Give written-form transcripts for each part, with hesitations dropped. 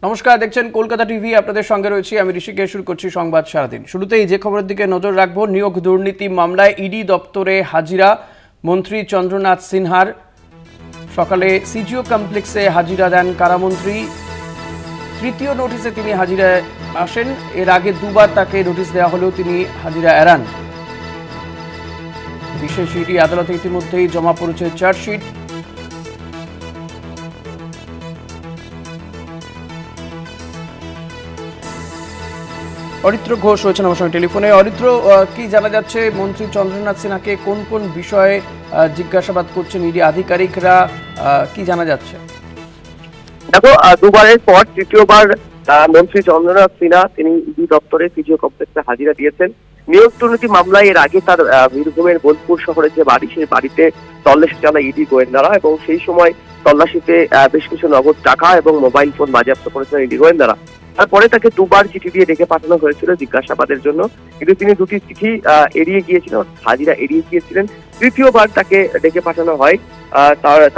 নমস্কার, দেখছেন কলকাতা টিভি। আপনাদের সঙ্গে রয়েছি আমি ঋষিকেশ। শুরু করছি সংবাদ সারাদিন। শুরুতেই যে খবরের দিকে নজর রাখবো, নিয়োগ দুর্নীতি মামলায় ইডি দপ্তরে হাজিরা মন্ত্রী চন্দ্রনাথ সিনহার। সকালে সিজিও কমপ্লেক্সে হাজিরা দেন কারামন্ত্রী। তৃতীয় নোটিশে তিনি হাজিরায় আসেন। এর আগে দুবার তাকে নোটিশ দেওয়া হলেও তিনি হাজিরা এড়ান। বিশেষ ইডি আদালতে ইতিমধ্যেই জমা পড়েছে চার্জশিট। অরিত্র ঘোষ রয়েছেন আমার সঙ্গে টেলিফোনে। অরিত্র, কি জানা যাচ্ছে মন্ত্রী চন্দ্রনাথ সিনহাকে কোন কোন বিষয়ে জিজ্ঞাসাবাদ করছেন ইডি আধিকারিকরা, কি জানা যাচ্ছে? দেখো, দুবারের পর তৃতীয়বার মন্ত্রী চন্দ্রনাথ সিনহা তিনি ইডি দপ্তরে সিজিও কমপ্লেক্সে হাজিরা দিয়েছেন। নিয়োগ দুর্নীতি মামলায় এর আগে তার বীরভূমের বোলপুর শহরের যে বাড়ি, সেই বাড়িতে তল্লাশি চালায় ইডি গোয়েন্দারা এবং সেই সময় তল্লাশিতে বেশ কিছু নগদ টাকা এবং মোবাইল ফোন বাজেয়াপ্ত করেছিলেন ইডি গোয়েন্দারা। তারপরে তাকে দুবার চিঠি দিয়ে ডেকে পাঠানো হয়েছিল জিজ্ঞাসাবাদের জন্য, কিন্তু তিনি দুটি চিঠি এড়িয়ে গিয়েছিলেন, হাজিরা এড়িয়ে গিয়েছিলেন। তৃতীয়বার তাকে ডেকে পাঠানো হয়।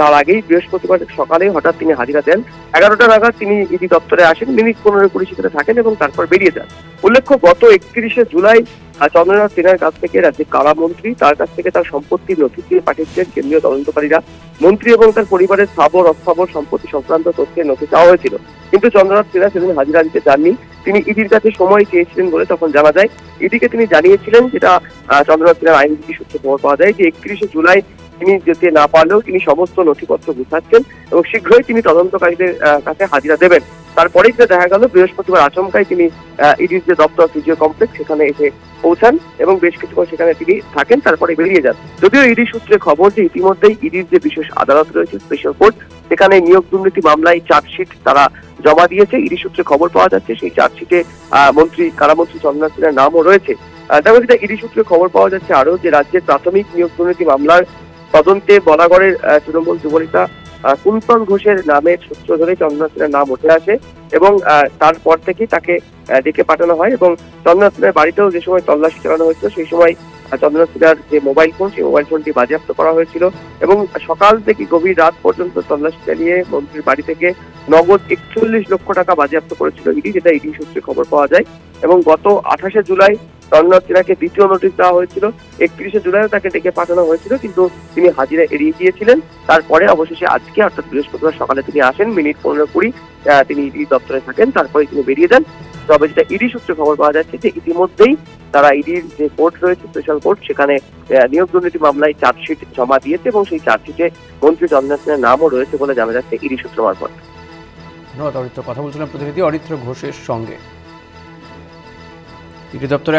তার আগেই বৃহস্পতিবার সকালে হঠাৎ তিনি হাজিরা দেন। 11টা নাগাদ তিনি ইডি দপ্তরে আসেন, মিনিট 15-20 সেখানে থাকেন এবং তারপর বেরিয়ে যান। উল্লেখ্য, গত 31শে জুলাই চন্দ্রনাথ সিনহার কাছ থেকে রাজ্যের কারামন্ত্রী তার কাছ থেকে তার সম্পত্তির নথি দিয়ে পাঠিয়েছিলেন কেন্দ্রীয় তদন্তকারীরা। মন্ত্রী এবং তার পরিবারের স্থাবর অস্থাবর সম্পত্তি সংক্রান্ত তথ্যের নথি চাওয়া হয়েছিল, কিন্তু চন্দ্রনাথ সিনহা সেদিন হাজিরা দিতে যাননি। তিনি ইডির কাছে সময় চেয়েছিলেন বলে তখন জানা যায়। ইডিকে তিনি জানিয়েছিলেন, যেটা চন্দ্রনাথ সিনহার আইনজীবী সূত্রে খবর পাওয়া যায়, যে 31শে জুলাই তিনি যেতে না পারলেও তিনি সমস্ত নথিপত্র গুছাচ্ছেন এবং শীঘ্রই তিনি তদন্তকারীদের কাছে হাজিরা দেবেন। তারপরেই যেটা দেখা গেল, বৃহস্পতিবার আচমকাই তিনি ইডির যে দপ্তর সিজিও কমপ্লেক্স সেখানে এসে পৌঁছান এবং বেশ কিছুক্ষণ সেখানে তিনি থাকেন, তারপরে বেরিয়ে যান। যদিও ইডি সূত্রে খবর যে ইতিমধ্যেই ইডির যে বিশেষ আদালত রয়েছে, স্পেশাল কোর্ট, সেখানে নিয়োগ দুর্নীতি মামলায় চার্জশিট তারা জমা দিয়েছে। ইডি সূত্রে খবর পাওয়া যাচ্ছে সেই চার্জশিটে কারামন্ত্রী চন্দ্রনাথ সিনহার নামও রয়েছে। তারপর যেটা ইডি সূত্রে খবর পাওয়া যাচ্ছে আরো, যে রাজ্যের প্রাথমিক নিয়োগ দুর্নীতি মামলার তদন্তে বলাগড়ের তৃণমূল যুবনেতা কুন্তন ঘোষের নামের সূত্র ধরে চন্দ্রনাথ সিনহার নাম উঠে আসে এবং তারপর থেকেই তাকে ডেকে পাঠানো হয় এবং চন্দ্রনাথ সিনহার বাড়িতেও যে সময় তল্লাশি চালানো হয়েছিল, সেই সময় চন্দ্রনাথ সিনহার যে মোবাইল ফোন, সেই মোবাইল ফোনটি বাজেয়াপ্ত করা হয়েছিল এবং সকাল থেকে গভীর রাত পর্যন্ত তল্লাশি চালিয়ে মন্ত্রীর বাড়ি থেকে নগদ 41 লক্ষ টাকা বাজেয়াপ্ত করেছিল ইডি, যেটা ইডি সূত্রে খবর পাওয়া যায়। এবং গত 28শে জুলাই চন্দ্রনাথ সিনহাকে দ্বিতীয় নোটিশ দেওয়া হয়েছিল। 31শে জুলাইও তাকে ডেকে পাঠানো হয়েছিল, কিন্তু তিনি হাজিরা এড়িয়ে গিয়েছিলেন। তারপরে অবশেষে আজকে অর্থাৎ বৃহস্পতিবার সকালে তিনি আসেন, মিনিট 15-20 তিনি ইডি দপ্তরে থাকেন, তারপরে তিনি বেরিয়ে যান। তবে যেটা ইডি সূত্রে খবর পাওয়া যাচ্ছে যে ইতিমধ্যেই তারা ইডির যে কোর্ট রয়েছে, স্পেশাল কোর্ট, সেখানে নিয়োগ দুর্নীতি মামলায় চার্জশিট জমা দিয়েছে এবং সেই চার্জশিটে মন্ত্রী চন্দ্রনাথ সিনহার নামও রয়েছে বলে জানা যাচ্ছে ইডি সূত্র মারফত। ধন্যবাদ অরিত্র। কথা বলছিলাম প্রতিনিধি অরিত্র ঘোষের সঙ্গে। ইডি দপ্তরে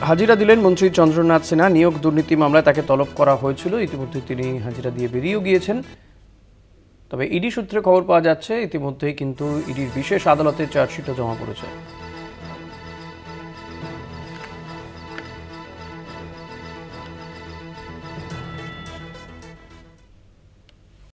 হাজিরা দিলেন মন্ত্রী চন্দ্রনাথ সিনহা। নিয়োগ দুর্নীতি মামলায় তাকে তলব করা হয়েছিল, ইতিমধ্যে তিনি হাজিরা দিয়ে বেরিয়েও গিয়েছেন। তবে ইডি সূত্রে খবর পাওয়া যাচ্ছে ইতিমধ্যেই কিন্তু ইডির বিশেষ আদালতে চার্জশিটও জমা পড়েছে।